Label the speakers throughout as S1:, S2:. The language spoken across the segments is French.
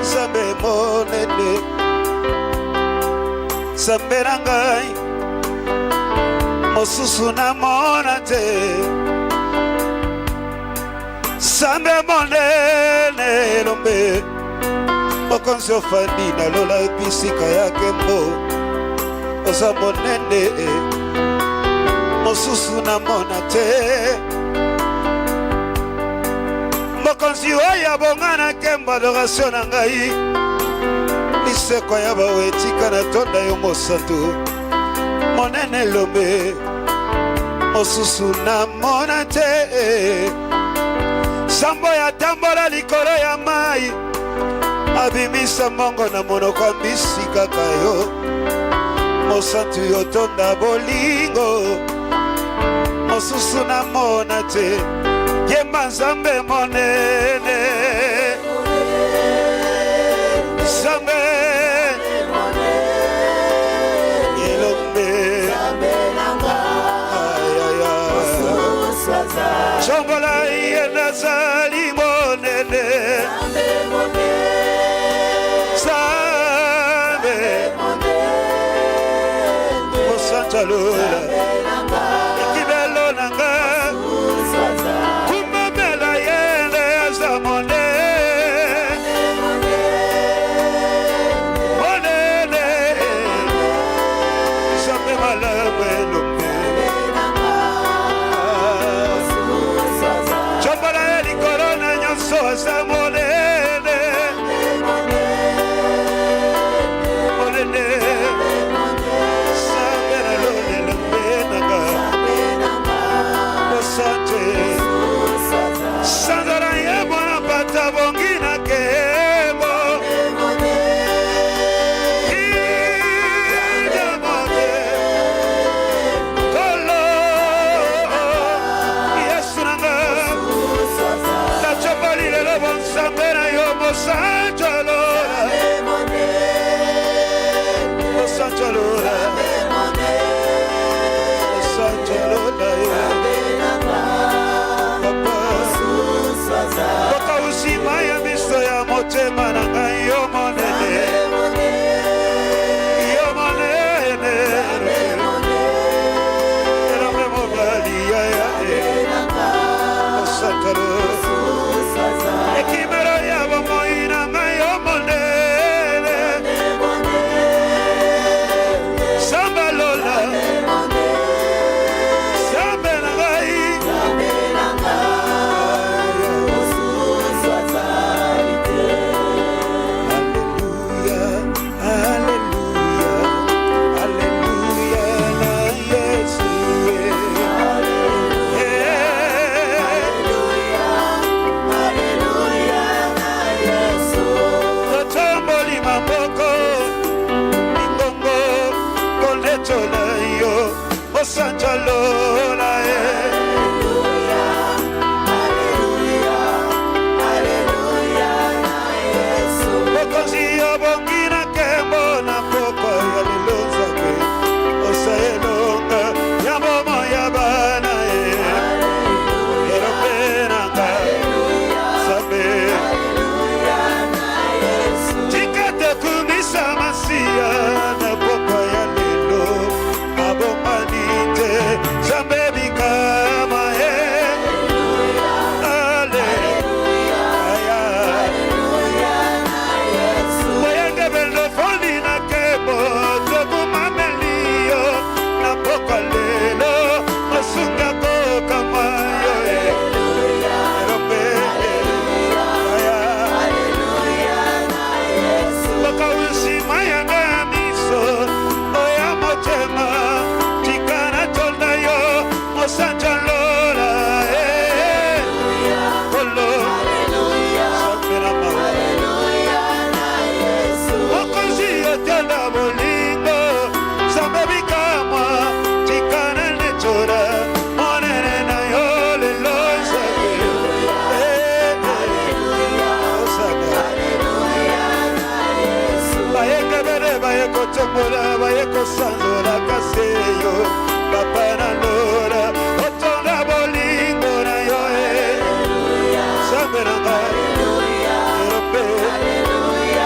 S1: Nzambe monene, Nzambe na ngai mosusu namona te. Nzambe monene elombe, mokonzi ofandi nalola bisika yake mbo. Oza monene mosusu namona te. Mokonzi oyo abongana kemba adoration na ngai, liseko ya bawetika na tonda yo mosantu. Monene elombe mosusu namona te. Sambo ya tambola likolo ya mai, abimisa mongo na monoko ya bisika kayo. Mosantu yo tonda bolingo, mosusu namona te. Yemba Nzambe monene, Nzambe elombe, chombola yena zali monene, Nzambe mosanja lola ekibelo nanga.
S2: Hallelujah.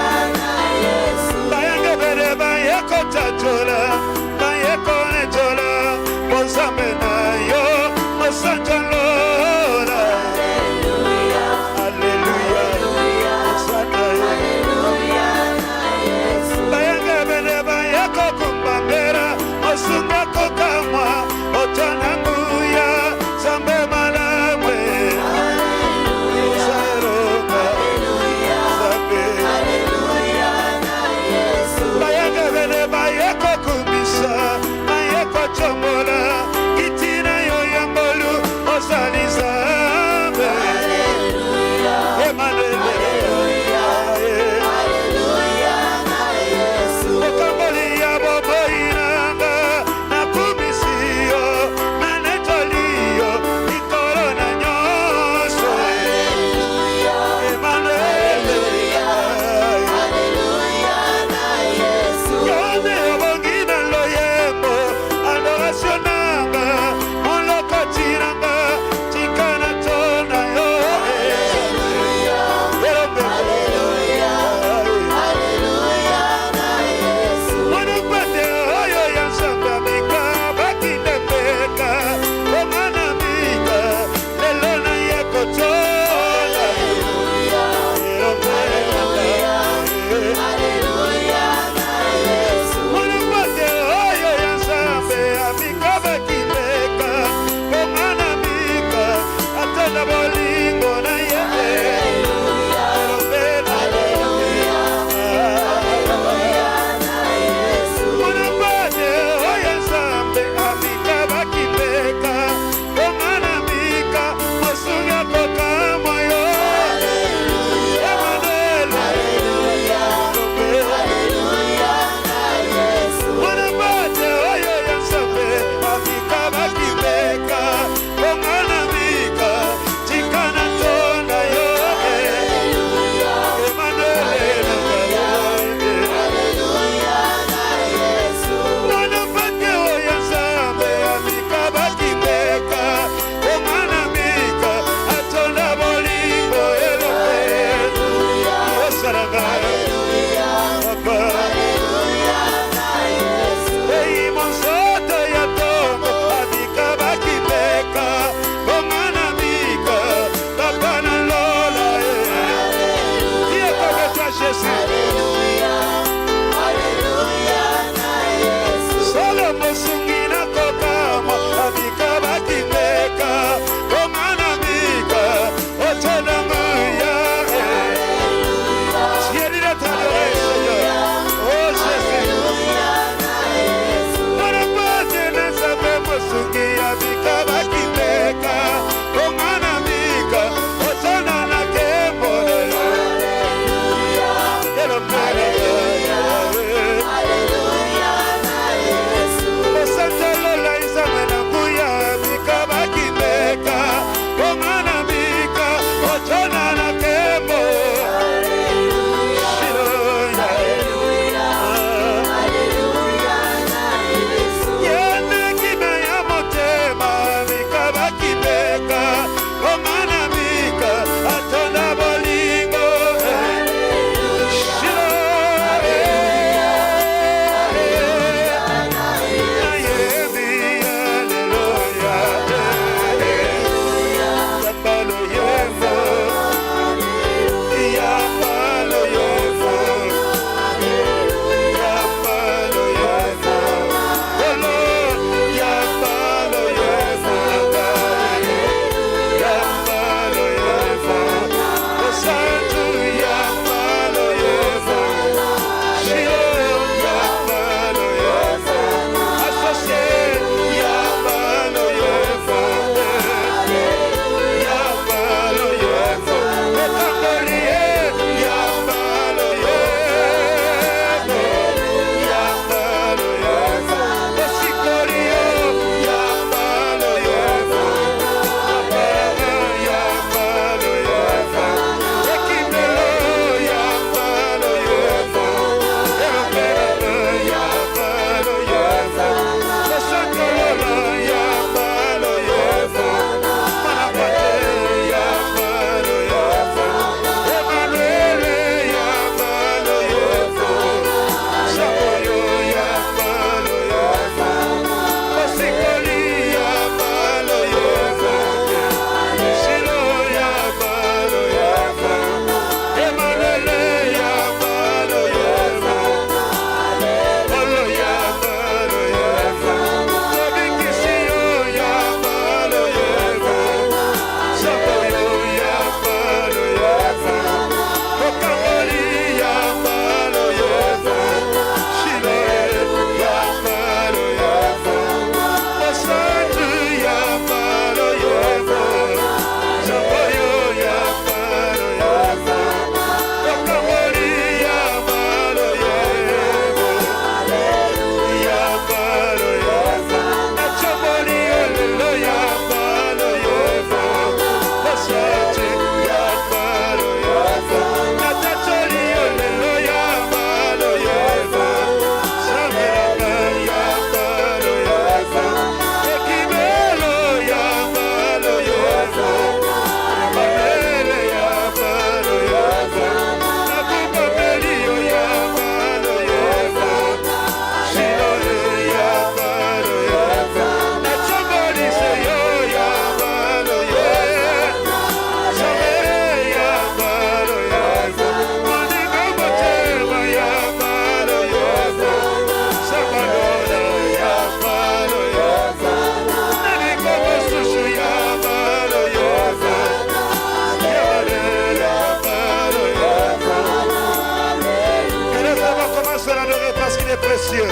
S1: précieux.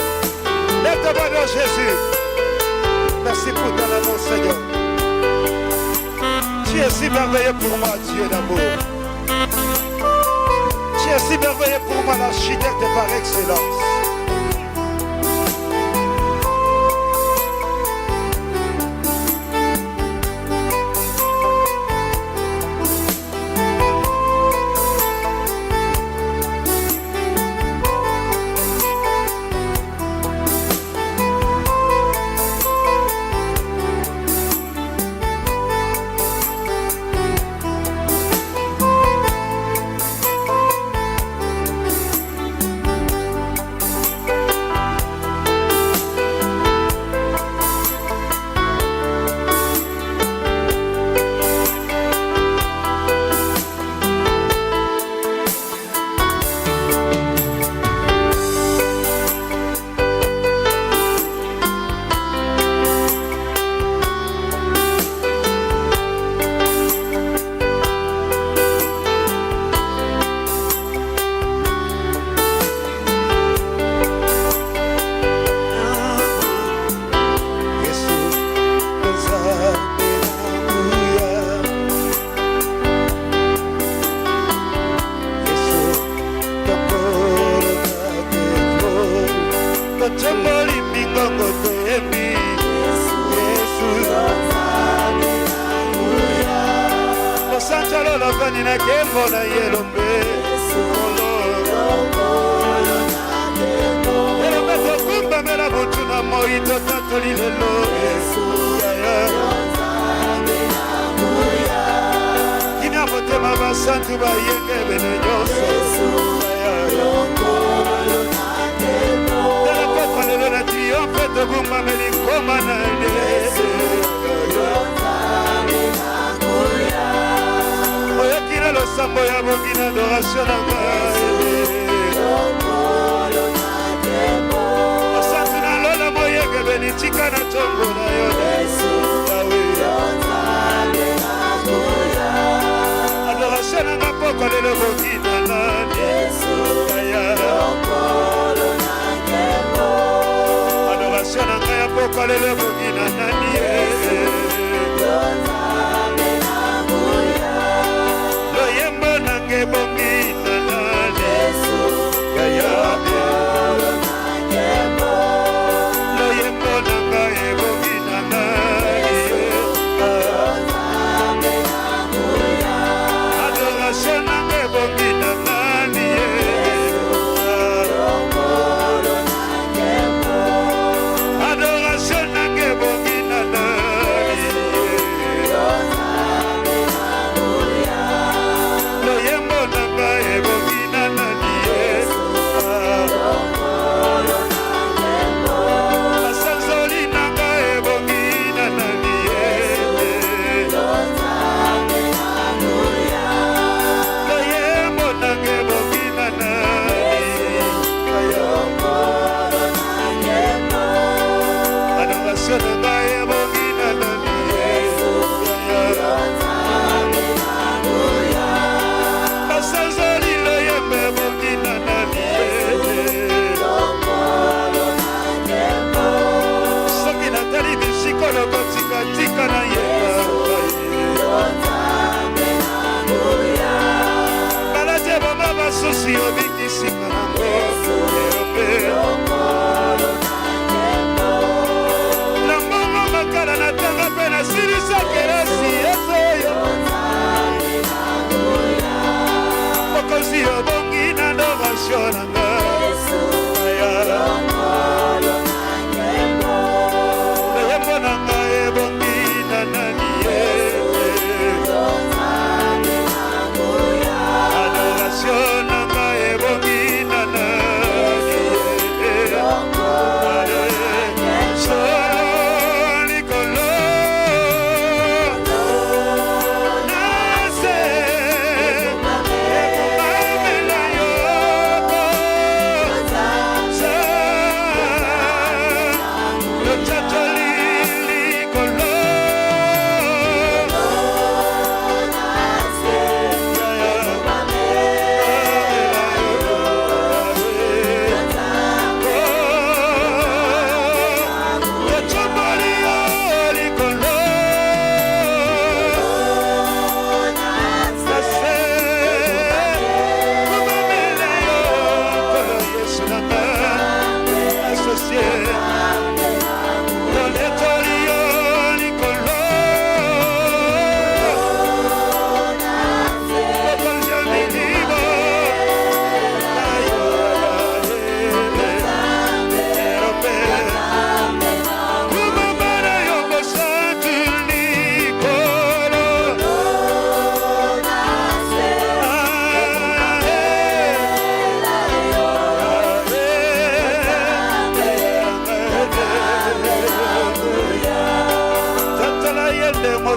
S1: Lève ta voix vers Jésus. Merci pour ton amour, Seigneur. Tu es si merveilleux pour moi, Dieu d'amour. Tu es si merveilleux pour moi, l'architecte par excellence.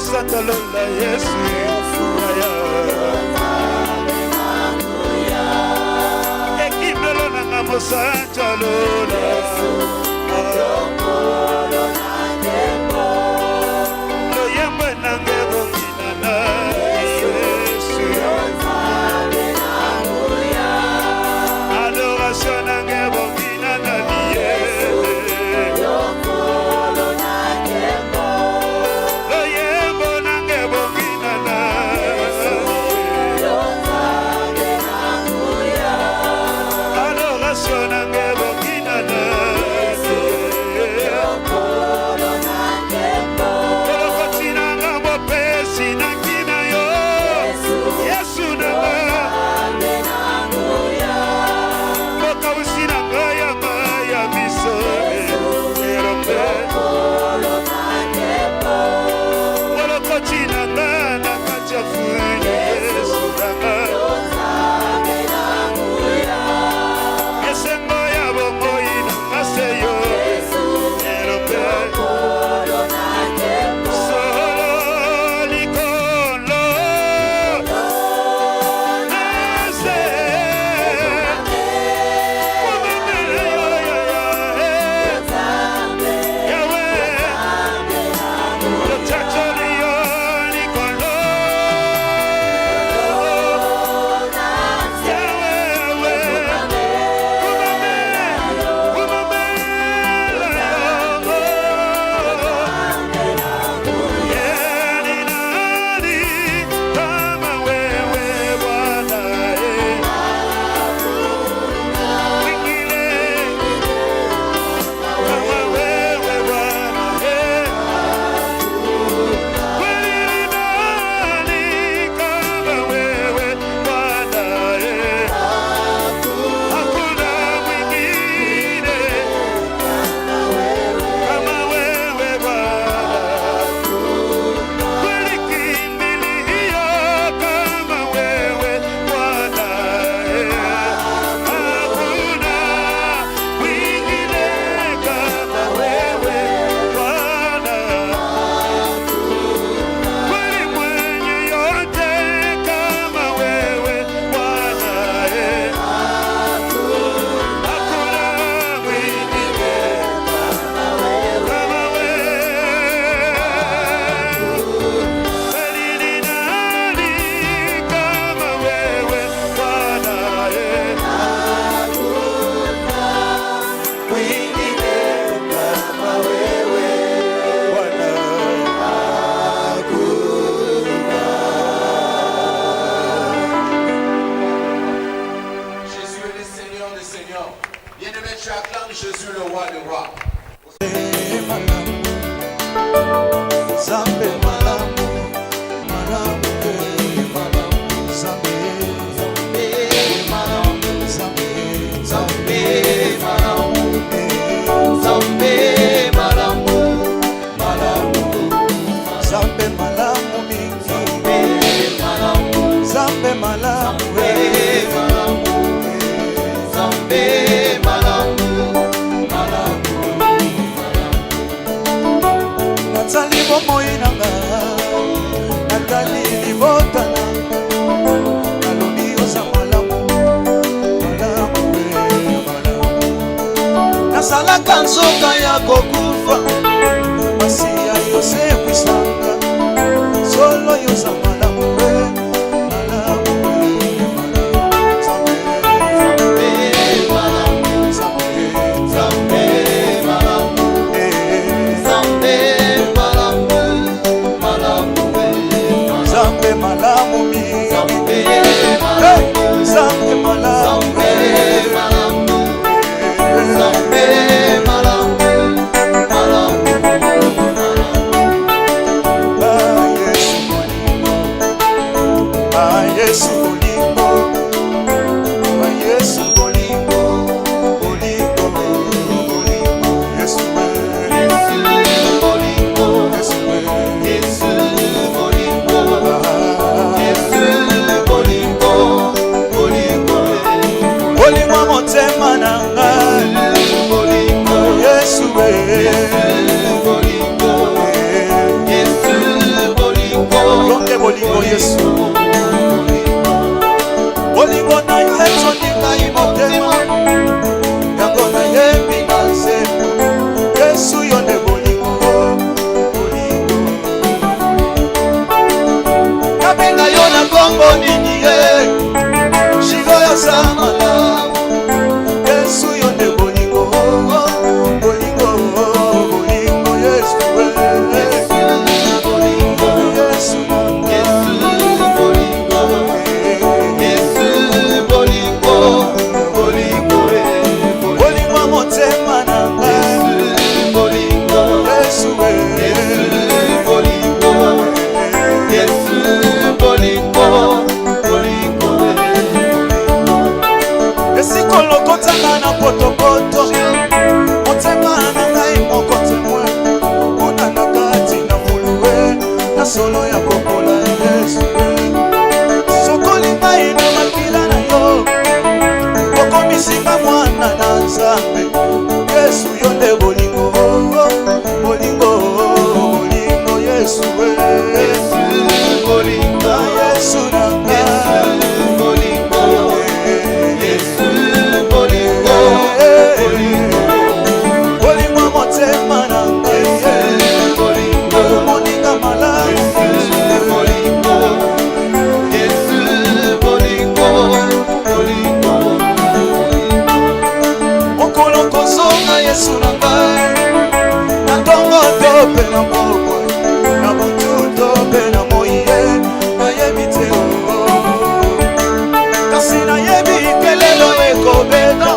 S1: Santalola Yesu Ekimelo nangamo Santalola Lo yembe nangebo kinana Yesu Adoration nangebo kinana Yesu
S2: Nasalaka nzoka ya kokufa Masiya yose kwisanga Solo yoza malamu Zambe malamu Yesu bolingo na Yesu ndingai motema yango na yebi na nzembo Yesu yo nde bolingo kabenga yo na kombo nini ye shigo ya samala Yesu yo nde bolingo bolingo bolingo Yesu Esikolokotsanga na potopoto motema na ngai moko temwe kuna na kati na mulue na solo ya kokola Yesu sokoli ngai na makila na yo okomisinga mwana na Nzambe Yesu yo nde bolingo bolingo bolingo Yesu bolingo Yesu na Yesu na ngai na tongo tope na moko na butu tope na moye na yebi te kasi na yebi kelelo ekobeta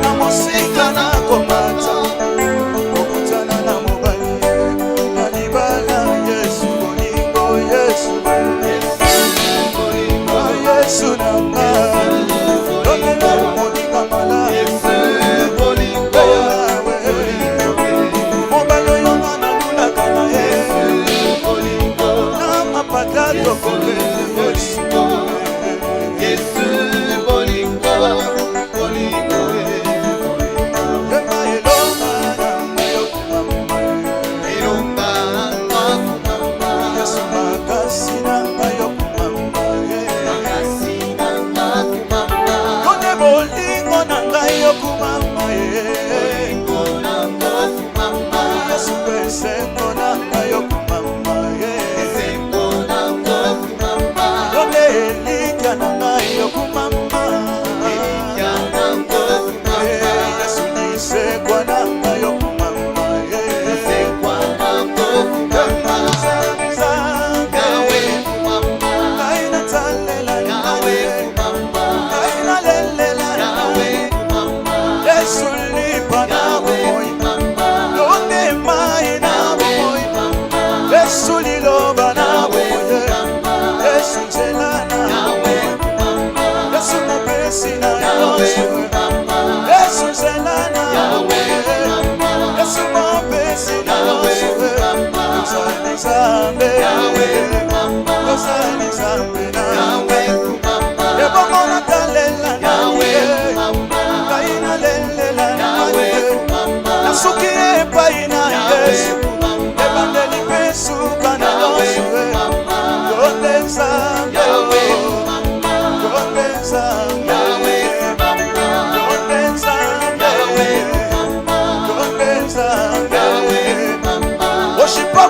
S2: na mosika na komata okutana na mobali na libala Yesu bolingo Yesu Yesu na ngai tokela moninga mala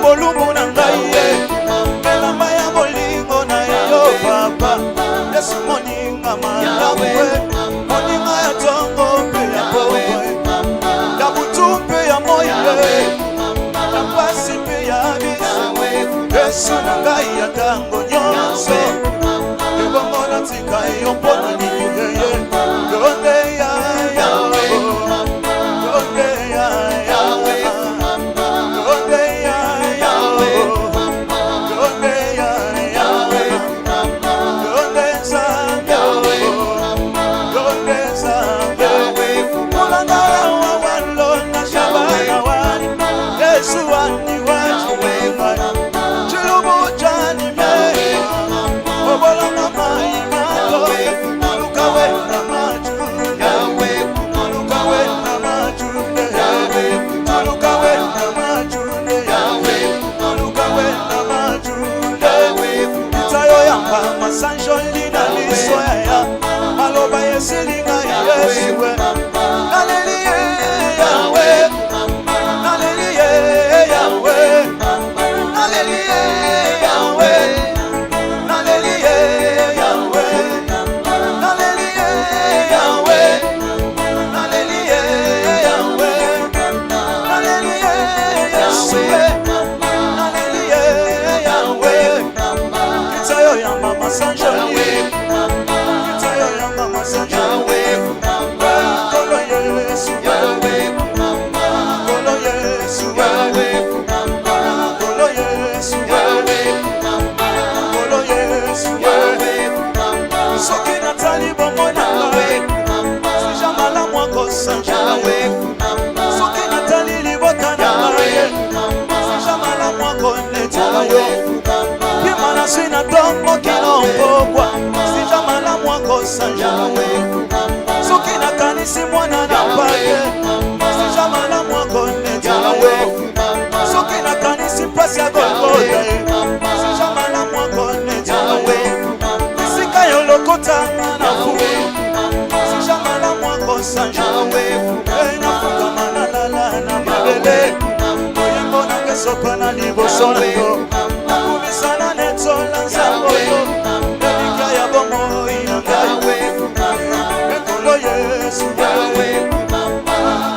S2: Bolumu na ngai elamba ya bolingo na yo papa Yesu moninga malamu moninga ya tongo mpe ya bowe ya butu mpe ya moyi ya pasi mpe ya biso Yesu na ngai ya tango nyonso ebongo natika yo mpona nini yonde ya Yawe yonde ya Yawe Chulubu chani me, obola mama imako, Silinga Yeshua Nalelie Yahweh Nalelie Yahweh Nalelie Yahweh Nalelie Yahweh Nalelie Yahweh Nalelie Yahweh Nalelie Yahweh Nalelie Yahweh Kitayo ya mama Sanjali Kitayo ya mama Sanjali Kolo Yesu Kolo Yesu Kolo Yesu Kolo Yesu Soki natali bomona Sijamala mwako Sanjali Soki natali libota na Sijamala mwako netayo Kimana sina tombo kinompokwa Sijamala mwako Sanjali Soki na kanisi mwana na pake Sijamala mwako netayo Soki na kanisi pasi ya Golgotha Sijamala mwako netayo Sika yolokota na fuwe Sijamala mwako Sanjali Nafuka manalala na mabele Oyembo na kesopa na liboso na yo Nakubisana netola nzambo yo Elika ya bomo inangawe Ekolo Yesu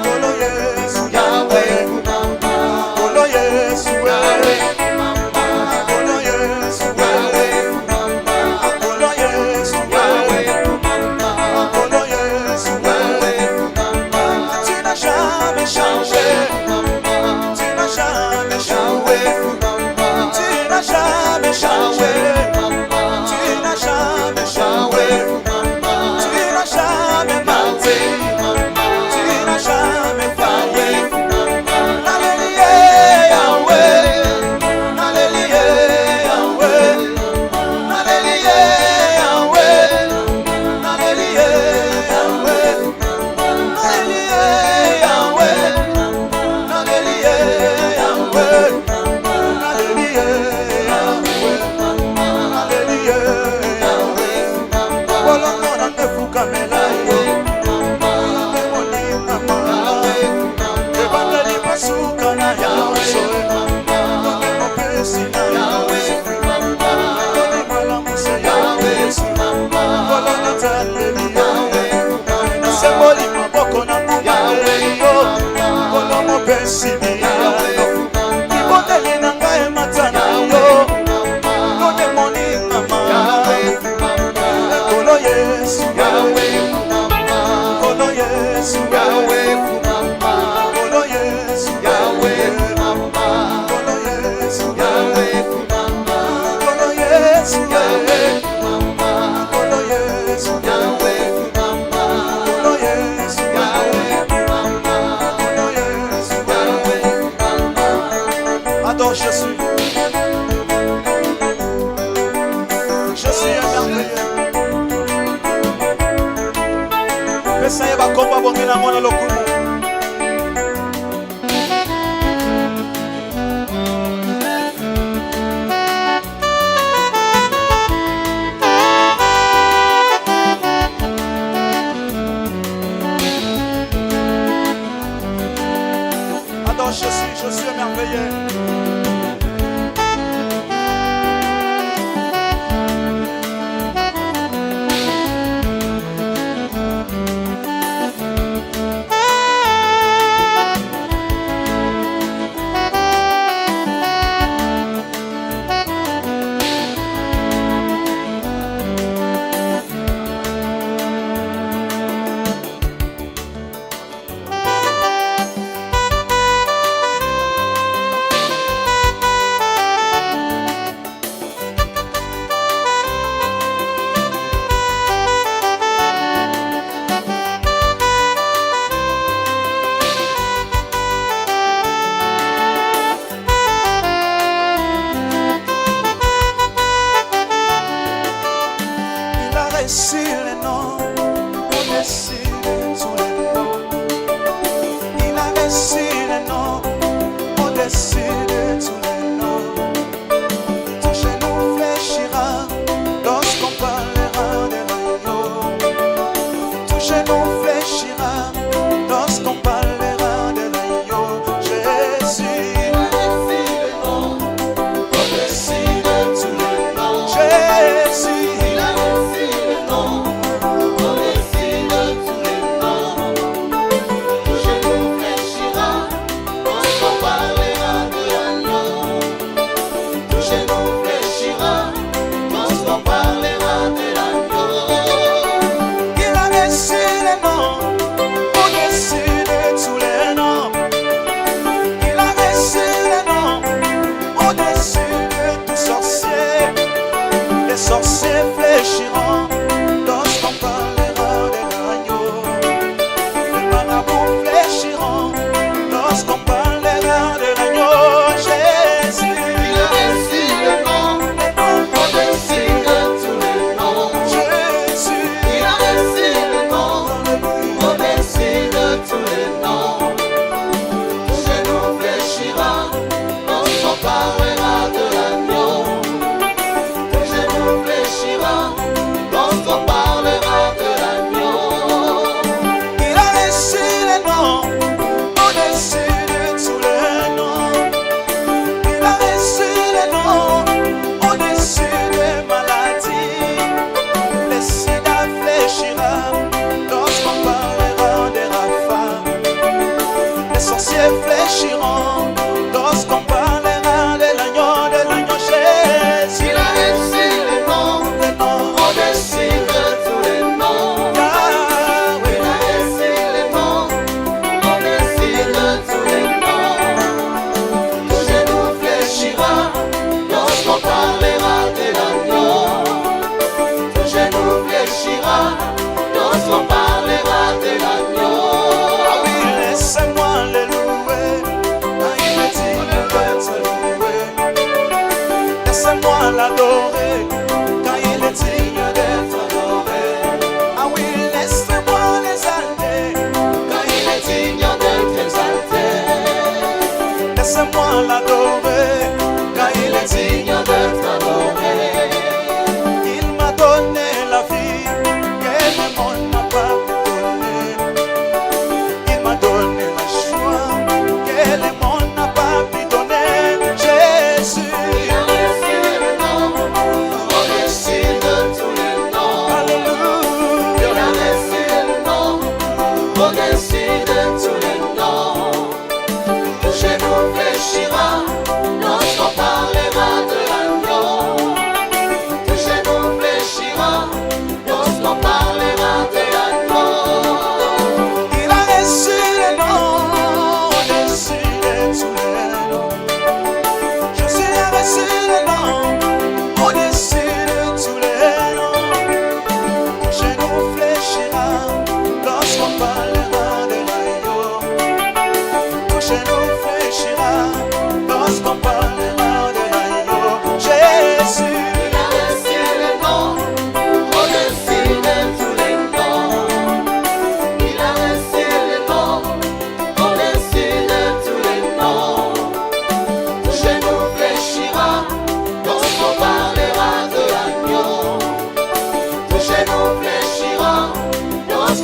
S2: Ekolo Yesu Ekolo Yesu Ekolo Yesu Ekolo Yesu Ekolo Yesu Tu n'as jamais changé Tu n'as jamais changé Tu n'as jamais changé Tu n'as jamais changé Tu n'as jamais menti Tu n'as jamais failli Nalelie Yahweh Nalelie Yahweh Nalelie Yahweh Nalelie Yahweh Nalelie Yahweh Nalelie Yahweh Nalelie Yahweh Bolongo na ndefuka melayo Monika mama Ebandeli pasuka na yaso None mopesi na yaso None malamusa yaso Bolongo taleli Nasemboli maboko na mumaleyo Bolongo mopesi ni yayo Ibondeli na ngae matana yo None monika mama Ekolo Yesu Ekolo Yesu Ekolo Yesu Ekolo Yesu Ekolo Yesu Ekolo Yesu Ekolo Yesu Adore Jésus Jésus est merveilleux Pesa ye bakomba bongi na mona lokumu Adore Jésus, Jésus est merveilleux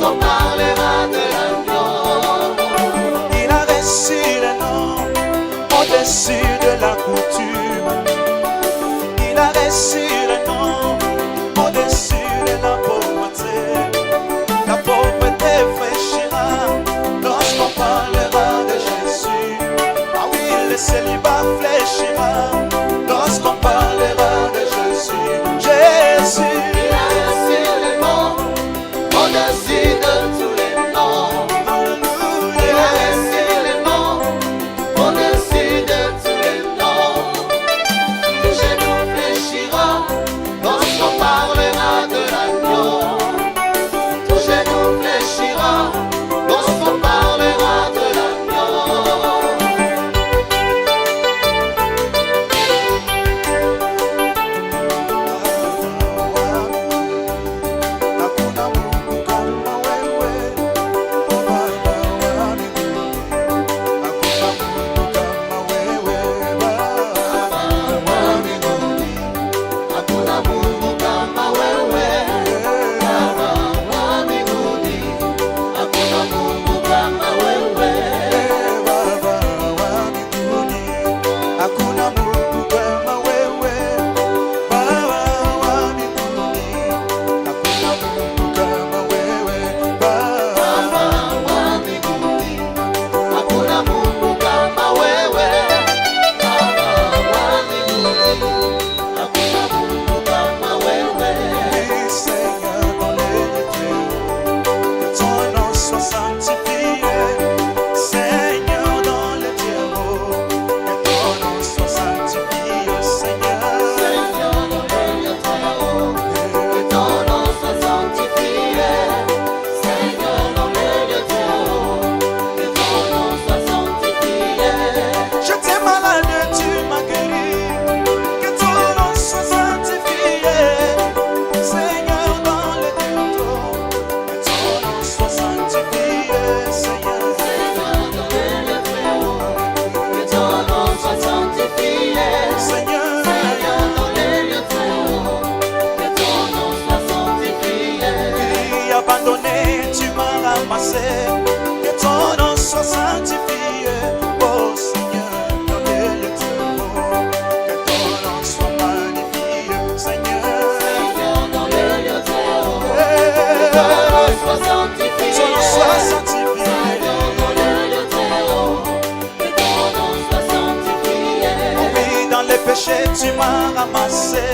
S3: lorsqu'on parlera de l'agneau.
S2: Il a reçu le nom au-dessus de la coutume. Il a reçu le nom au-dessus de la pauvreté. La pauvreté fléchira lorsqu'on parlera de Jésus. Ah oui, le célibat fléchira lorsqu'on parlera de Jésus. Jésus,
S3: Il a reçu le nom au-dessus de tous les noms. Il a reçu le nom au-dessus de tous les noms. Le genou fléchira lorsqu'on parlera de l'agneau. Tout genou fléchira lorsqu'on parlera de l'agneau.
S2: hakuna Mungu kama wewe, Baba wa mbinguni. Hakuna Mungu kama wewe, Baba wa mbinguni.
S3: Hakuna Mungu kama wewe, Baba wa mbinguni. Hakuna Mungu kama wewe.
S2: Baba wa mbinguni. Hakuna Mungu kama wewe, Baba wa mbinguni. Hakuna Mungu kama wewe, Baba.
S3: Wa mbinguni. Hakuna Mungu kama wewe, Baba wa mbinguni. Hakuna Mungu kama wewe.
S2: Seigneur dans les dieux, que ton nom soit sanctifié. Seigneur dans les dieux, que ton nom soit sanctifié, Seigneur.
S3: Seigneur dans les lieux très hauts, que ton nom soit sanctifié. Seigneur dans les lieux très hauts, que ton nom soit sanctifié.
S2: J'étais malade, tu m'as guéri. Que ton nom soit sanctifié. Seigneur dans les dieux, que ton nom soit sanctifié, Seigneur.
S3: Seigneur dans les lieux très hauts, que ton nom soit sanctifié.
S2: Seigneur,
S3: Seigneur dans les lieux très hauts, que ton nom soit sanctifié.
S2: oui, abandonné, tu m'as ramassé. Que ton nom soit sanctifié, oh Seigneur, dans les lieux très hauts. Que ton nom soit magnifié, Seigneur.
S3: Seigneur dans les lieux très hauts, que
S2: Eh,
S3: ton nom soit sanctifié.
S2: ton nom soit sanctifié.
S3: Seigneur dans les lieux très hauts, que ton nom soit sanctifié.
S2: Oui, dans les péchés, tu m'as ramassé.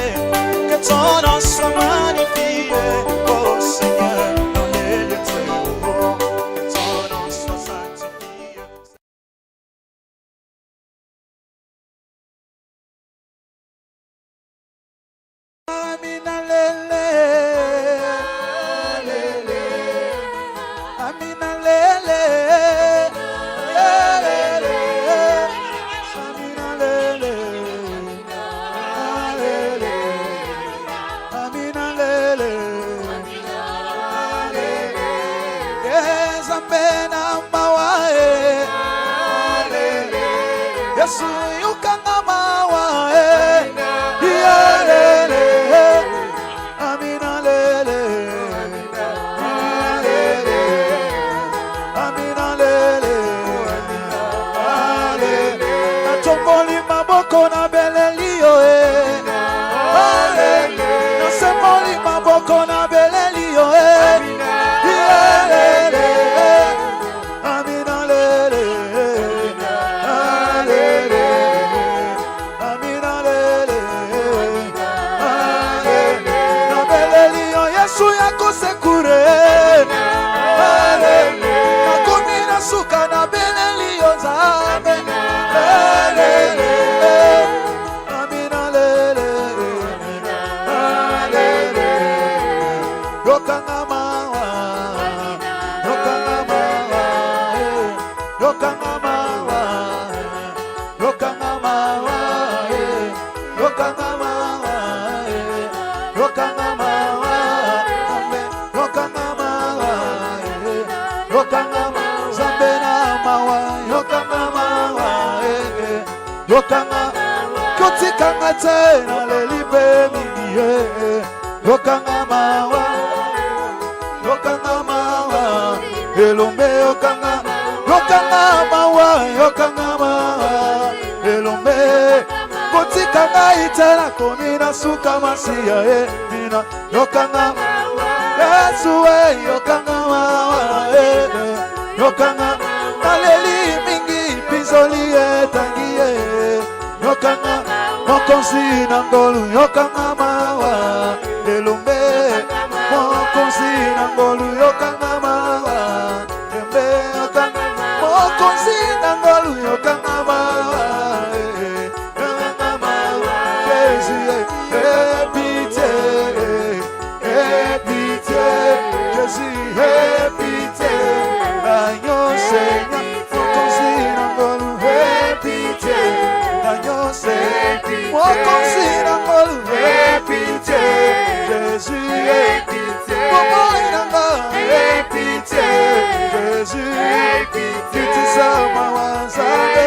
S2: Que ton nom soit magnifié, oh Seigneur, dans les lieux très hauts. Que ton nom soit sanctifié. Amina lele, Amina lele, lele, Amina lele, lele, Amina lele, yes, Amena mawae, Yesu yukanga mawae, lele, Amina lele, lele, Amina lele, lele, natomboli maboko na belelio nasemboli maboko na belelio lele, Amina lele, lele, Amina lele, lele, na belelio Yesu yakosekure, nakomi na suka na belelio Nzambe, lele, Amina lele, lele, yokanga mawa, yokanga mawa, yokanga mawa, yokanga mawa, yokanga mawa, yokanga mawa, yokanga mawa, yokanga mawa, Nzambe na mawa, yokanga mawa, yokanga kotikanga te na lelipe mingi, yokanga mawa, yokanga mawa, elombe yokanga mawa yokanga mawa elombe kotika ngai te nakomi na suka masiya mina yokanga Yesu yokanga mawa yokanga naleli mingi pinzoli etangi yokanga mokonzi na ngolu yokanga mawa elombe mokonzi na ngolu yokanga mawa embe yokanga mokonzi na ngolu yokanga mawa yokanga mawa Jésus epite Jésus epite ayo senya mokonzi na ngolu epite ayo senya mokonzi na ngolu epite Jésus epite momoinanga epite Jésus epite sama wanzange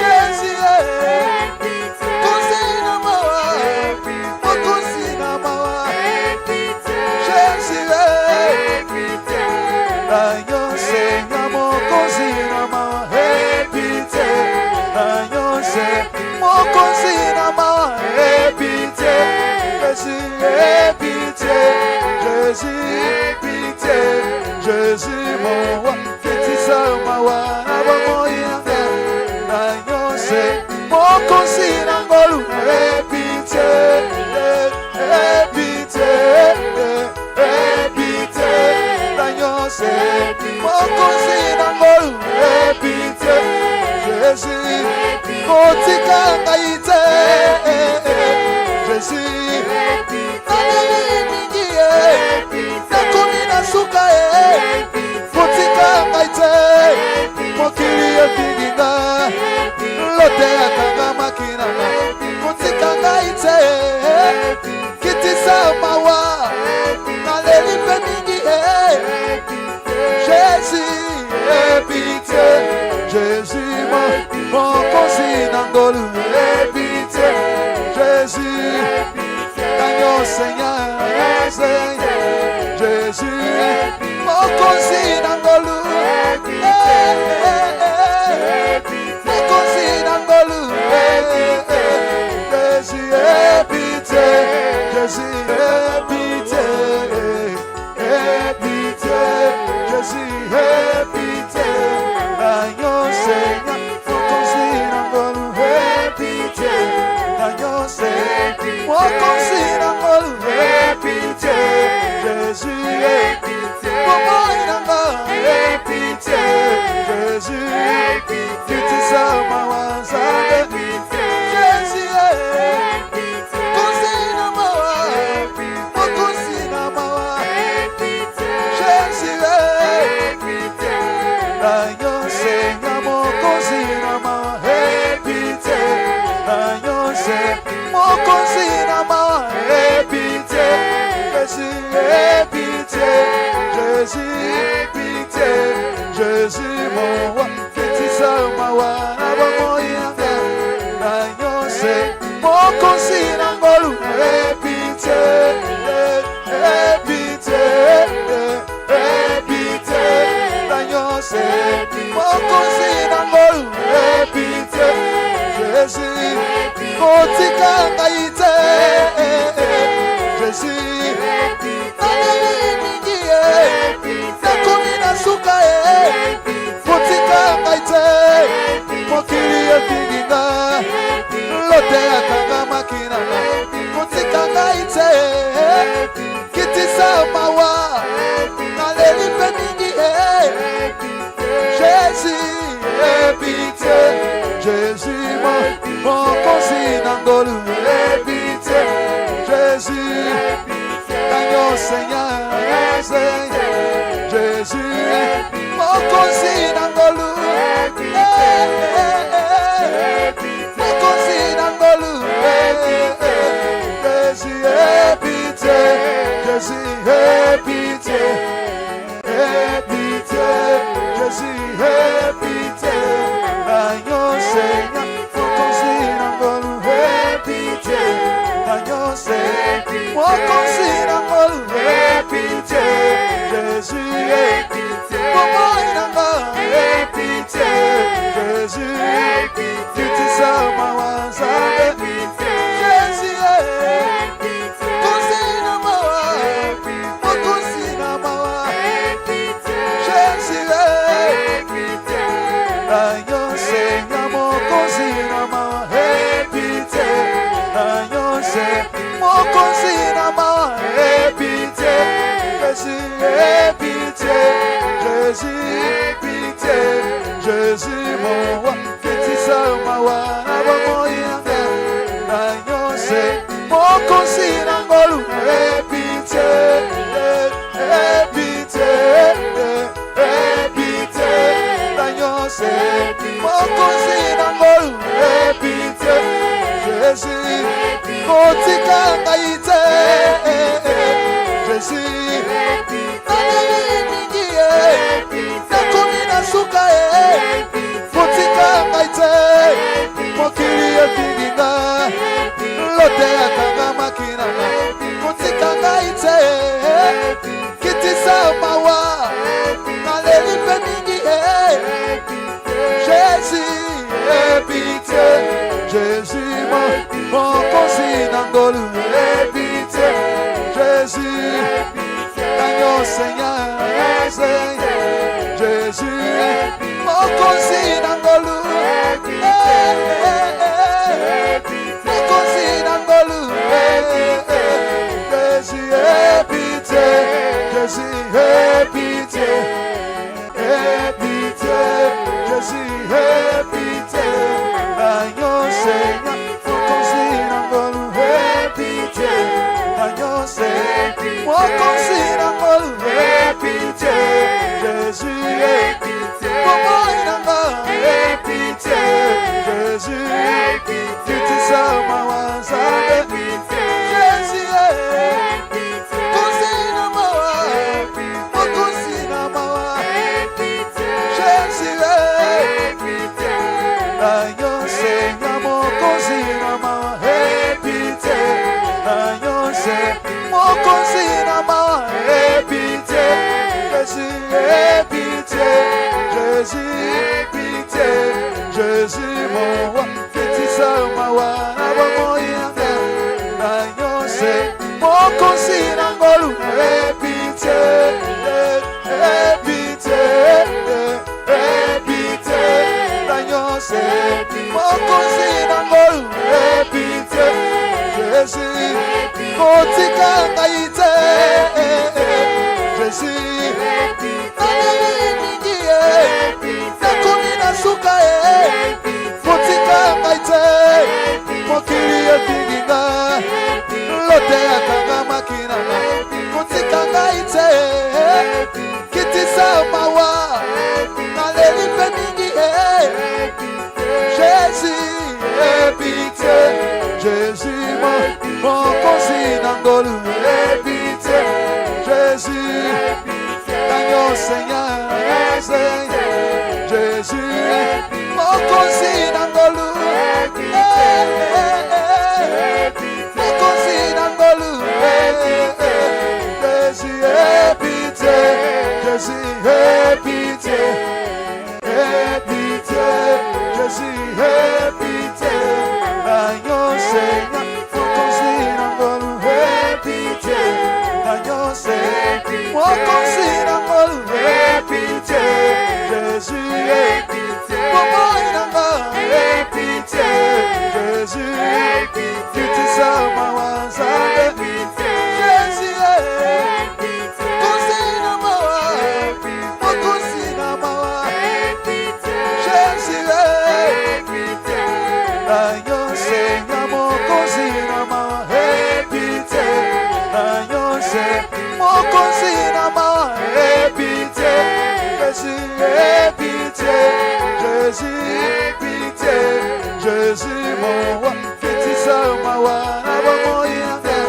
S2: Jésus epite konzina mawa mokonzina mawa Jésus epite ayo senya mokonzina mawa epite ayo senya mokonzina mawa epite Jésus epite Jésus mon roi fetisa mawana bamoyanga nanyose mokonzina ngolu epite nanyose mokonzina ngolu epite Jésus kotika ngai te Jésus nalelimingie nakomi na suka kotika ngai te mokili efinginga lote akanga makina kotika ngai te kitisa mawa naleli mpe mingi Jésus epite Jésus mokonzi na ngolu epite Jésus kanyo Seigneur Jésus mokonzi na ngolu mokonzi na ngolu Jésus epite Jésus epite Jésus epite kanyo Seigneur mokonzi na ngolu epite kanyo Seigneur mokonzi na ngolu epite Jésus epite momoinanga epite Jésus epite sama wanzange Jésus epite konzina mawa mokonzina mawa Jésus epite ayo senya mokonzina mawa epite ayo senya mokonzina mawa epite Jésus epite Jésus mon roi fetisa mawana bamoyanga nanyose mokonzina ngolu epite nanyose mokonzina ngolu epite Jésus kotika ngai te Jésus nalelimingie nakomi na suka kotika ngai te mokili efinginga lote akanga makina kotika ngai te kitisa mawa naleli mpe mingi Jésus epite Jésus mokonzi na ngolu epite Jésus kanyo Seigneur Jésus mokonzi na ngolu mokonzi na ngolu Jésus epite Jésus epite Jésus epite ayo Seigneur mokonzi na ngolu epite ayo Seigneur mokonzi na ngolu epite Jésus epite bomoi nanga, aie pitié, Jésus, kitisa mawaza, Jésus, konsina mawa, mokonsina mawa, Jésus, ayo senya mokonsina mawa, aie pitié, ayo se mokonsina mawa, aie pitié, Jésus, aie pitié, Jésus, pitié, Jésus, mon roi, kitisa mawa, nabomoyanga, ayo se mokonsina ngolu, aie pitié, aie pitié, aie pitié, ayo se mokonsina ngolu, aie pitié, Jésus, kotika ngaite, Jésus, nanimingie, nakomi nasuka kotika ngaite, mokili efininga, lote akanga makina, kotika ngaite, kitisa mawa, naleli pe mingi, Jésus, aie pitié, Jésus, mon consina ngolu, aie pitié, Jésus, Agneau Seigneur, Jésus, mon consina ngolu, mon consina ngolu, Jésus, aie pitié, Jésus, aie pitié, aie pitié, Jésus, aie pitié, Agneau Seigneur, mon consina ngolu, aie pitié, Agneau Seigneur, mon consina ngolu, aie pitié, Jésus, aie pitié, bomoi nanga, aie pitié, Jésus, kitisa mawaza, Jésus, consina mawa, mon consina mawa, Jésus, ayo Seigneur, mon consina mawa, aie pitié, ayo Seigneur, mon consina mawa, aie pitié, Jésus, aie pitié, Jésus, pitié, Jésus, mon roi, kitisa mawa, nabomoyanga, ayo Seigneur, mon consina ngolu, aie pitié, aie pitié, aie pitié, ayo Seigneur, mon consina ngolu, aie pitié, Jésus, kotika ngaite, Jésus, nanimingie, nakomi nasuka kotika ngaite, mokili efininga, lote akanga makina, kotika ngaite, kitisa mawa, naleli pe mingi, Jésus, aie pitié, Jésus, mon consina ngolu, aie pitié, Jésus, Agneau Seigneur, Jésus, mon consina ngolu, mon consina ngolu, Jésus, aie pitié, Jésus, aie pitié, aie pitié, Jésus, aie pitié, Agneau Seigneur, mon consina ngolu, aie pitié, Agneau Seigneur, mon consina ngolu, aie pitié, Jésus, aie pitié, bomoi nanga, aie pitié, Jésus, kitisa mawaza, Jésus, consina mawa, mokonsina mawa, Jésus, ayo Seigneur, mon consina mawa, aie pitié, ayo Seigneur, mon consina mawa, aie pitié, Jésus, aie pitié, Jésus, pitié, Jésus, mon roi, kitisa mawa, nabomoyanga,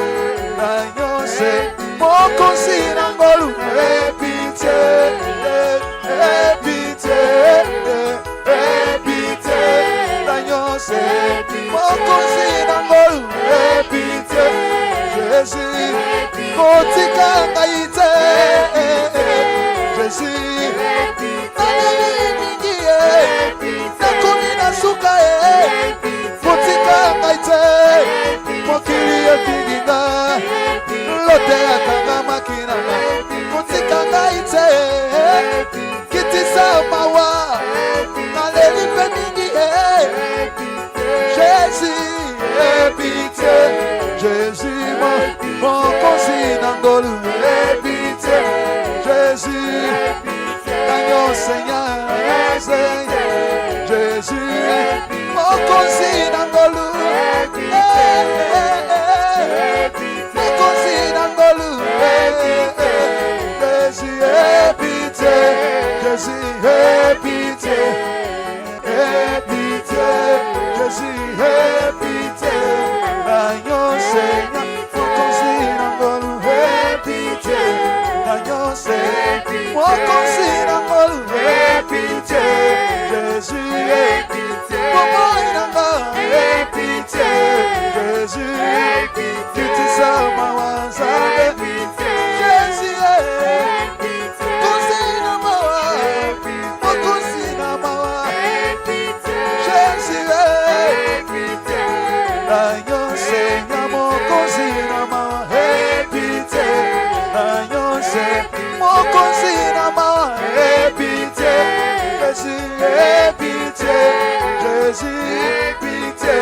S2: ayo Seigneur, mon consina ngolu, aie pitié, aie pitié, aie pitié, ayo Seigneur, mon consina ngolu, aie pitié, Jésus, kotika ngaite, Jésus, Nangolu, pitié, Jésus, Agneau Seigneur, Jésus, Mokosi Nangolu, Mokosi Nangolu, Jésus, pitié, Jésus, pitié, pitié, Jésus, pitié, Agneau Seigneur, Mokosi Nangolu, pitié, Agneau Seigneur, Mokosi Nangolu, pitié, Jésus, pitié, Jésus, pitié, sama wanzale, Jésus, kosina mawa, kosina mawa, Jésus, Agneau Seigneur, mon kosina mawa, pitié, Agneau Seigneur, mon kosina mawa, pitié, Jésus, pitié, Jésus, pitié,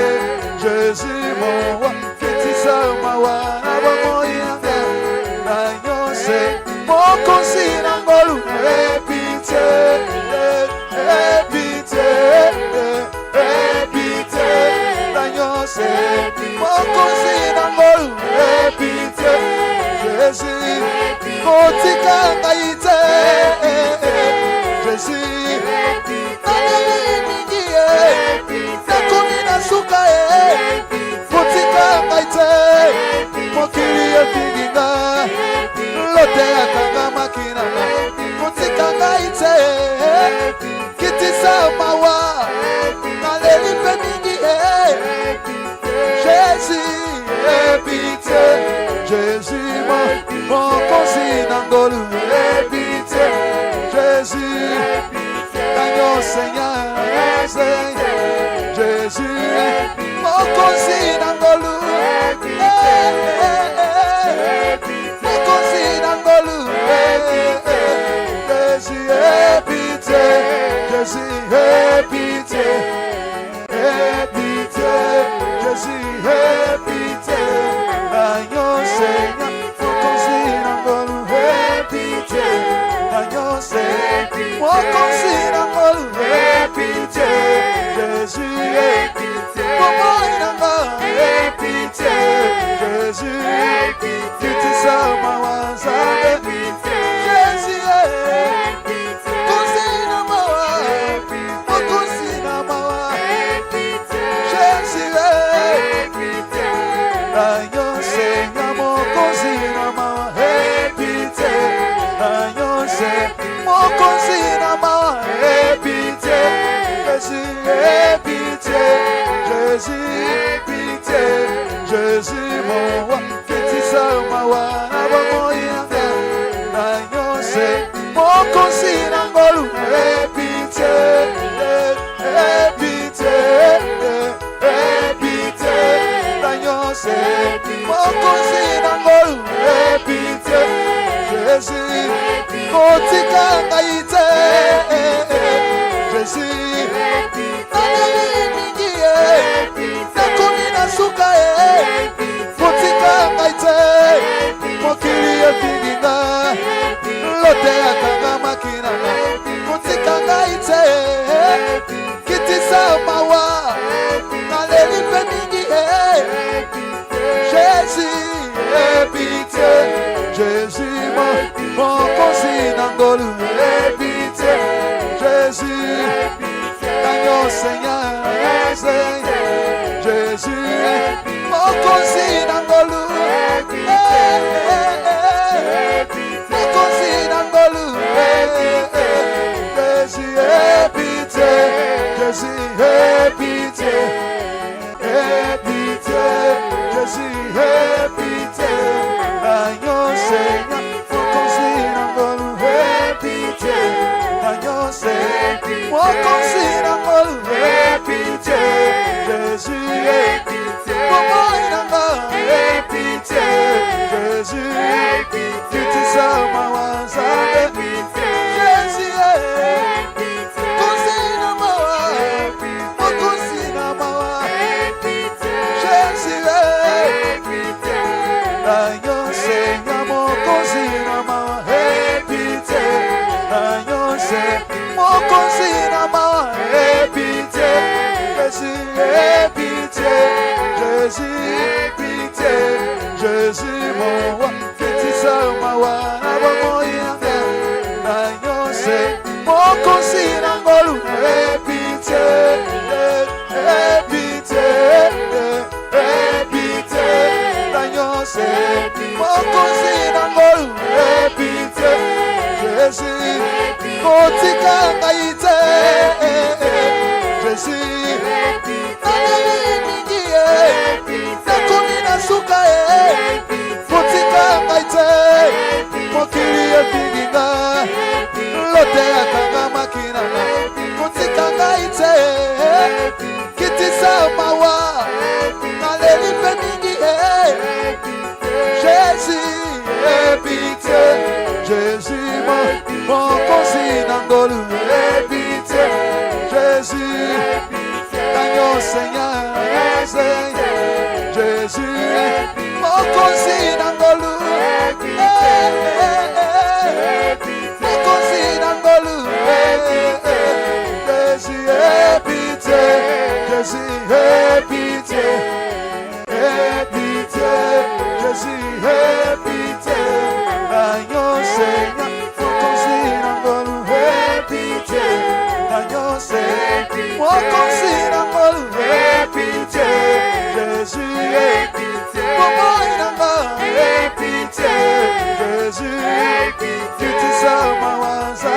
S2: Jésus, mon roi, pitié, sama wana bamoyanga, Agneau Seigneur, mon kosina ngolu, pitié, pitié, pitié, Agneau Seigneur, mon kosina ngolu, pitié, Jésus, kotika ngaite, Jésus, nanamingie, nakuni nasuka kotika ngaite, mokili efinginga, lote akanga makina, kotika ngaite, kitisa mawa, naleli peningie, Jésus, pitié, Jésus, mon kosina ngolu, pitié, Jésus, Agneau Seigneur, Jésus, mon kosina ngolu, mon kosina ngolu, Jésus, pitié, Jésus, pitié, pitié, Jésus, pitié, Agneau Seigneur, mon kosina ngolu, pitié, Agneau Seigneur, mon kosina ngolu, pitié, Jésus, pitié, pitié, Jésus, pitié, sama wanzale, Jésus, kosina mawa, kosina mawa, Jésus, Agneau Seigneur, mon kosina mawa, pitié, Agneau Seigneur, mon kosina mawa, pitié, Jésus, pitié, Jésus, pitié, Jésus, mon roi, pitié, sama wana bamoyanga, Agneau Seigneur, mon kosina ngolu, pitié, pitié, pitié, Agneau Seigneur, mon kosina ngolu, pitié, Jésus, kotika ngaite, Jésus, nanamingie, nakuni nasuka kotika ngaite, mokili efinginga, lote akanga makina, kotika ngaite, kitisa mawa, naleli peningie, Jésus, pitié, Jésus, mon kosina ngolu, pitié, Jésus, Agneau Seigneur, Jésus, mon kosina ngolu, mon kosina ngolu, Jésus, pitié, Jésus, pitié, pitié, Jésus, pitié, Agneau Seigneur, mon kosina ngolu, pitié, Agneau Seigneur, mon kosina ngolu, pitié, Jésus, pitié, Jésus, pitié, sama wanzale, Jésus, kosina mawa, kosina mokonzi na mawa epite Jésus epite Jésus mon roi fetisa mawa na bomoyanga na nyose mokonzi na ngolu epite na nyose mokonzi na ngolu epite Jésus kotika ngaite Jésus nanamingie nakomi na suka kotika ngaite mokili efininga lote akanga makina kotika ngaite kitisa mawa naleli pe mingi Jésus epite Jésus mokonzi na ngolu epite Jésus Danyo Seigneur Jésus mokonzi na ngolu mokonzi na ngolu Jésus epite Jésus epite Jésus epite Danyo Seigneur mokonzi na ngolu epite Danyo Seigneur mokonzi na ngolu epite Jésus mokonzi na ngolu epite Jésus kitisa mawaza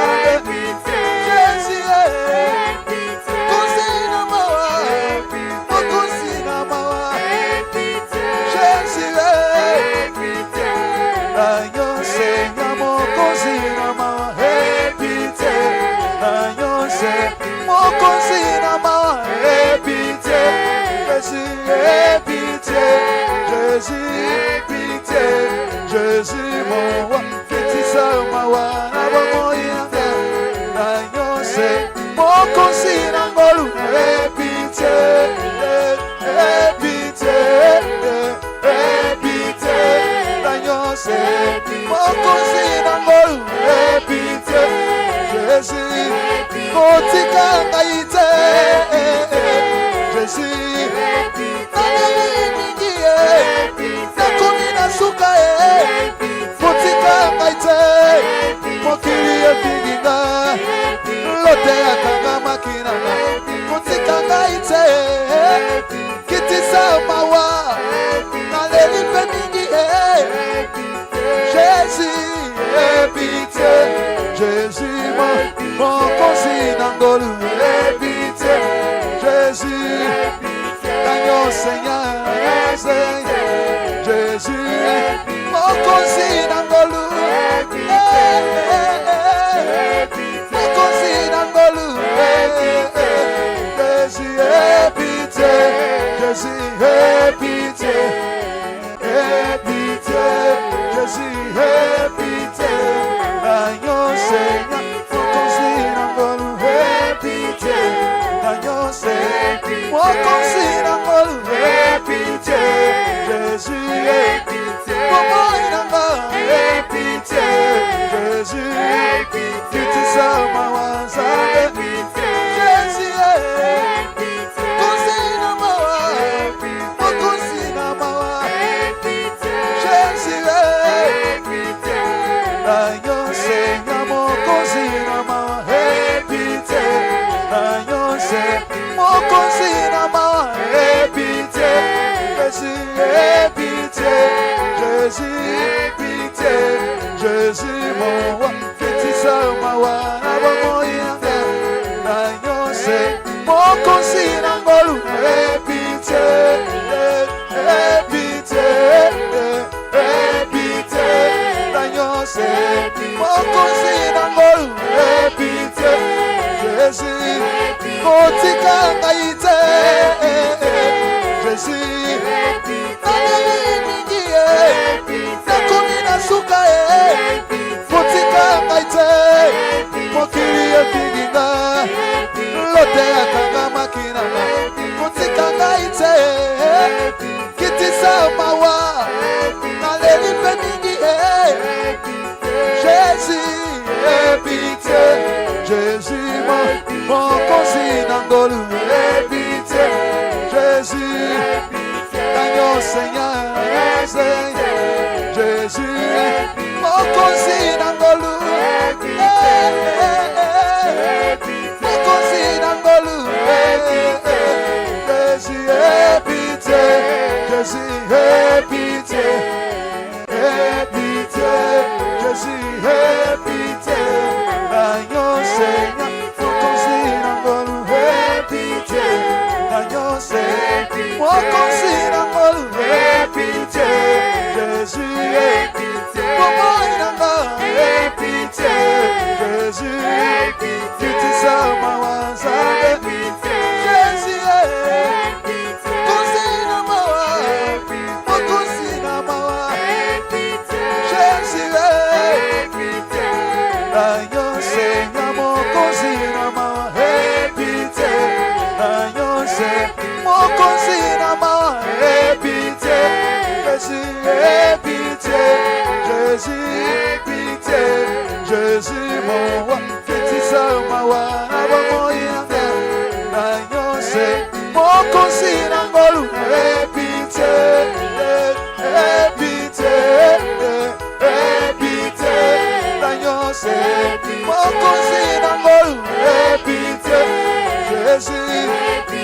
S2: Jésus mokonzi na mawa mokonzi na mawa Jésus Danyo Seigneur mokonzi na mawa epite Danyo Seigneur mokonzi na mawa epite Jésus epite Jésus mon roi fetisa mawa na bomoyanga Danyo Seigneur mokonzi na ngolu epite Danyo Seigneur mokonzi na ngolu epite Jésus kotika ngaite Jésus nanamingie nakomi na suka kotika ngaite mokili efininga lote akanga makina kotika ngaite kitisa mawa naleli pe mingi Jésus epite Jésus mokonzi na ngolu epite Jésus Danyo Seigneur Jésus mokonzi na ngolu mokonzi na ngolu Jésus epite Jésus epite Jésus epite Danyo Seigneur mokonzi na ngolu epite Danyo Seigneur mokonzi na ngolu epite Jésus mokonzi na ngolu epite Jésus kitisa mawaza Jésus mokonzi na mawa mokonzi na mawa Jésus Danyo Seigneur mokonzi na mawa epite Danyo Seigneur mokonzi na mawa epite Jésus epite Jésus mon roi fetisa mawa na bomoyanga Danyo Seigneur mokonzi na ngolu epite Danyo Seigneur mokonzi na ngolu epite Jésus kotika ngaite Jésus nanamingie nakomi na suka kotika ngaite mokili efininga lote akanga makina kotika ngaite kitisa mawa naleli pe mingi Jésus epite Mokosi Nangolu, Epite, Jésus, Agneau Seigneur, Jésus, Mokosi Nangolu, Mokosi Nangolu, Jésus, Epite, Jésus, Epite, Epite, Jésus, Epite, Agneau Seigneur, Mokosi Nangolu, Epite, Agneau Seigneur, Mokosi Nangolu, Epite, Jésus, Epite, Mokosi Nangolu, Epite, Jésus, Epite, Samawaza, Epite, Jésus, Epite, Mokosi Nangolu, Mokosi Nangolu, Epite, Jésus, Epite, Agneau Seigneur, Mokosi Nangolu, Epite, Agneau Seigneur, Mokosi Nangolu, Epite, Jésus, Epite, Jésus, Epite, Jésus, mon roi, Epite, Samawaza, Agneau Seigneur, Mokosi Nangolu, Epite, Epite, Epite, Agneau Seigneur, Mokosi Nangolu, Epite, Jésus,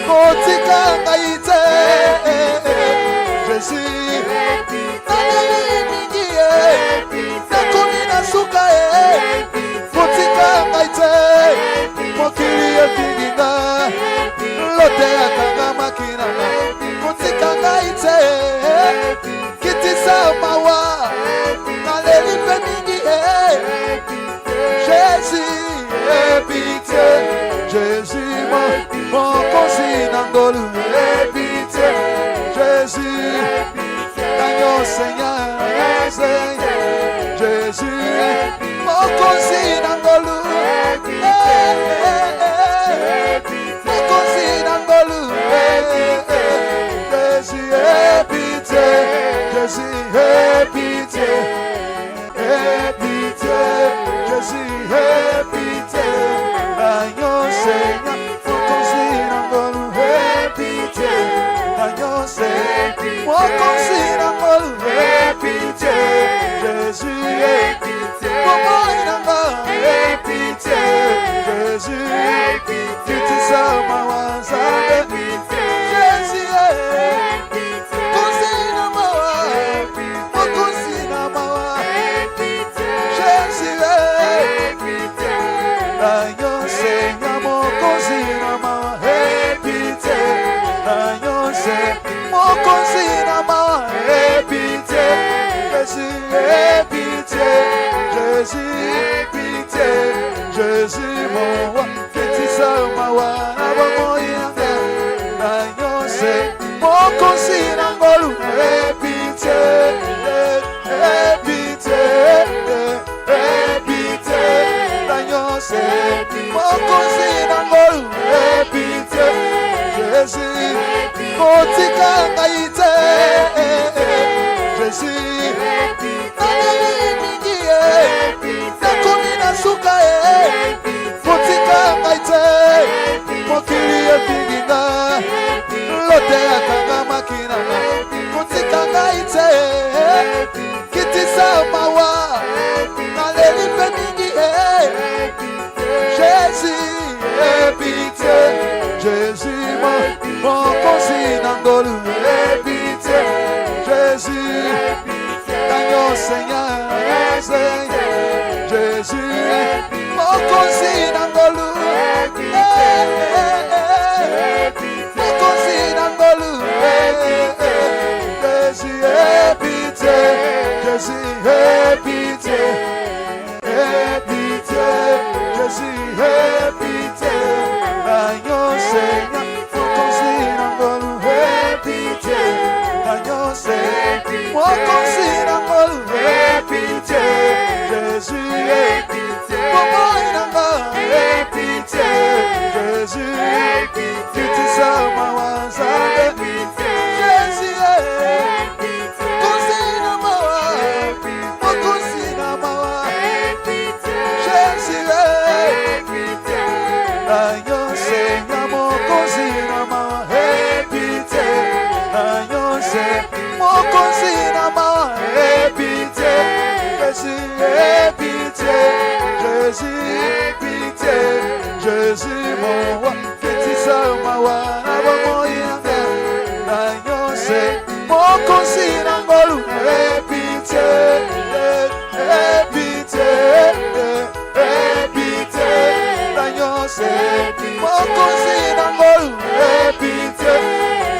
S2: Kotika Ngaite, Jésus, Nanamingie, Nakuni Nasuka, Kotika Ngaite, Mokiri Efinga, Lote Akanga Makina, Kotika Ngaite, Kitisa Mawa, Naleli Femingie, Jésus, Epite, Jésus, Mokosi Nangolu, Epite, Jésus, Agneau Seigneur, Jésus, Mokosi Nangolu, Mokosi Nangolu, Jésus, Epite, Jésus, Epite, Epite, Jésus, Epite, Agneau Seigneur, Mokosi Nangolu, Epite, Agneau Seigneur, Mokosi Nangolu, Epite, Jésus, Epite, Mokosi Nangolu, Epite, Jésus, Epite, Samawaza, Epite, Jésus, Epite, Mokosi Nangolu, Mokosi Nangolu, Jésus, Epite, Agneau Seigneur, Mokosi Nangolu, Epite, Agneau Seigneur, Mokosi Nangolu, Epite, Jésus, Epite, Jésus, Epite, Jésus, mon roi, Epite, Samawaza, Agneau Seigneur, Mokosi Nangolu, Epite, Epite, Epite, Agneau Seigneur, Mokosi Nangolu, Epite, Jésus, Kotika Ngaite, Jésus, Nanamingie, Nakuni Nasuka, Kotika Ngaite, Mokiri Efinga, Lote Akanga Makina, Kotika Ngaite, Kitisa Mawa, Naleli Femingie, Jésus, Epite, Jésus, Mokosi Nangolu, Epite, Jésus, Agneau Seigneur, Jésus, Mokosi Nangolu, Mokosi Nangolu, Jésus, Epite, Jésus, Epite, Epite, Jésus, Epite, Agneau Seigneur, Mokosi Nangolu, Epite, Agneau Seigneur, Mokosi Nangolu, Epite, Jésus, Epite, Mokosi Nangolu, Epite, Jésus, Epite, Samawaza, Epite, Jésus, Epite, Mokosi Nangolu, Mokosi Nangolu, Jésus, Epite, Agneau aie pitié. Jésus, pitié. Jésus, mon roi, petit samawa, nabamoyanga, nanyose, mon consina ngolu, aie pitié, aie pitié, aie pitié, nanyose, mon consina ngolu, aie pitié.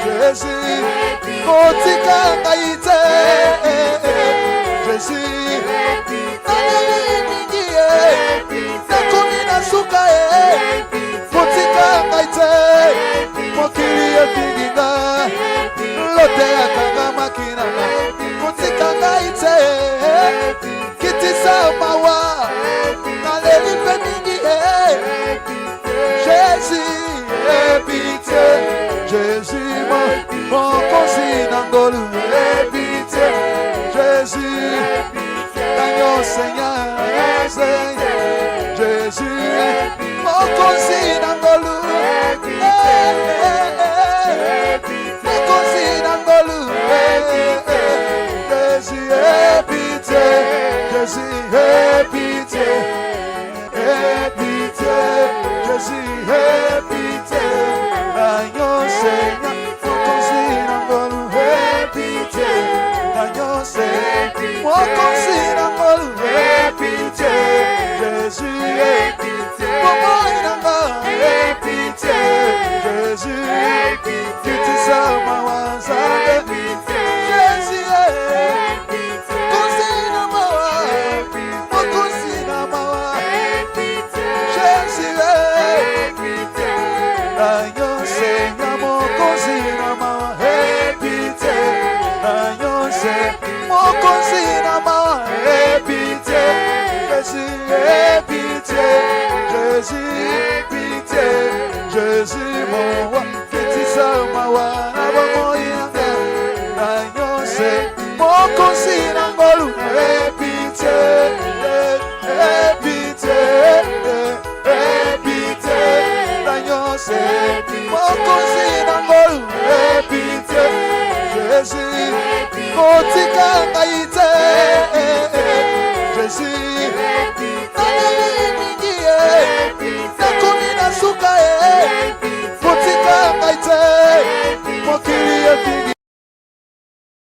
S2: Jésus, kotika ngaite, Jésus, nanyamingie, nakumina sukae, kotika ngaite, mokili epininga, lote akanga makina, kotika ngaite, kitisa mawa, naleli peningie, Jésus, aie pitié, Jésus, mon consina ngolu, aie pitié, Jésus, Seigneur, Seigneur, Jésus, mon consina ngolu, mon consina ngolu, Jésus, aie pitié, Jésus, aie pitié, aie pitié, Jésus, aie pitié, Seigneur, Seigneur, mon consina ngolu, aie pitié, Seigneur, Seigneur, mon consina ngolu, aie pitié, Jésus, aie pitié, aie pitié, Jésus, aie pitié, Jésus, consina mawa, mon consina mawa, Jésus, Seigneur, Seigneur, mon consina mawa, aie pitié, Seigneur, Seigneur, mon consina mawa, aie pitié, Jésus, aie pitié, Jésus, pitié, Jésus, mon roi, petit samawa.